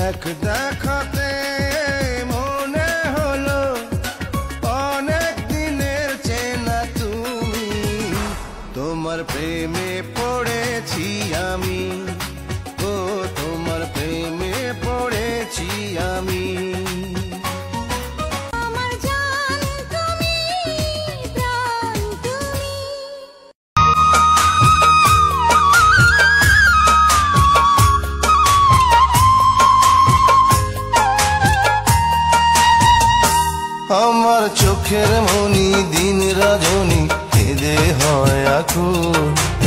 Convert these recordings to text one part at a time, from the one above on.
এক দেখাতে মনে হলো অনেক দিনের চেনা তুমি, তোমার প্রেমে পড়েছি আমি, ও তোমার প্রেমে পড়েছি আমি। আমার চোখের মনি দিন রজনী কেঁদে হয় আকুল,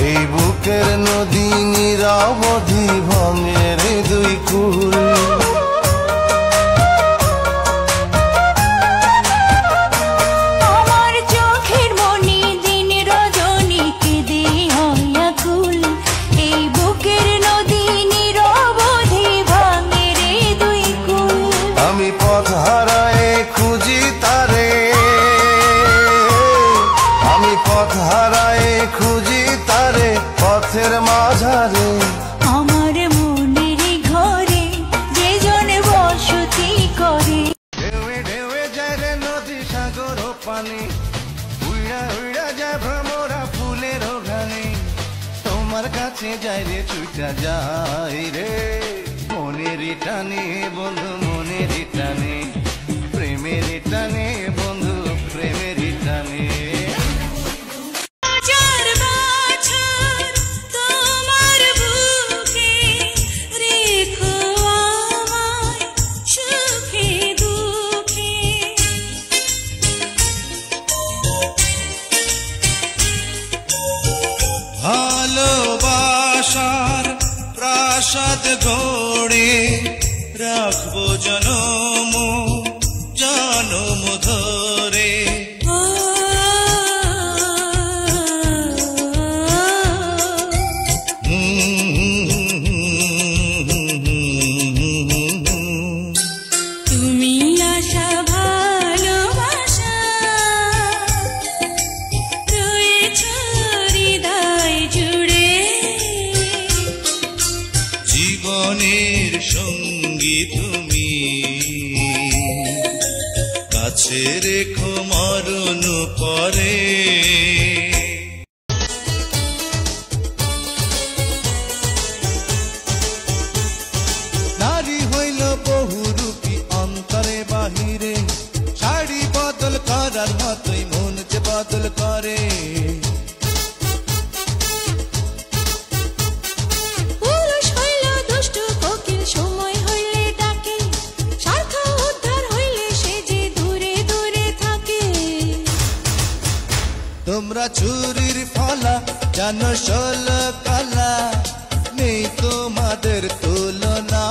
এই বুকের নদী নিরাবধি ভাঙে রে দুই কুল। আমার চোখের মনি দিন রজনী কেঁদে হয় আকুল, এই বুকের নদী নিরাবধি ভাঙে রে দুই কুল। আমি পথ হারায় খুঁজি তারে, আমি পথ হারায় খুঁজি তারে পথের মাঝারে। আমার মনের ঘরে যে জন বসতি করে, ঢেউয়ে ঢেউয়ে যায় রে নদী সাগর পানি, উড়া উড়া যায় ভ্রমরা ফুলের ঘানি, তোমার কাছে যাই রে ছুটা যাই রে মনের টানে বন্ধু মনের টানে, প্রেমের টানে বন্ধু প্রেমের টানে। ভালোবাসার প্রাসাদ গড়ে রাখবো জনম জনম ধরে। তুমি আশা ভালোবাসা রয়েছ হৃদয় জুড়ে, জীবনের সঙ্গী তুমি কাছে রেখো মরণ পরে। নারী হইল বহুরূপী অন্তরে বাহিরে, শাড়ি বদল করার মতোই মন যে বদল করে। পুরুষ হইল দুষ্ট কোকিল সময় হইলে ডাকে, স্বার্থ উদ্ধার হইলে সে যে দূরে দূরে থাকে। তোমরা চুরির ফলা জানো ষোল কলা, নেই তোমাদের তুলনা,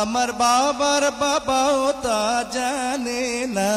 আমার বাবার বাবাও তা জানে না।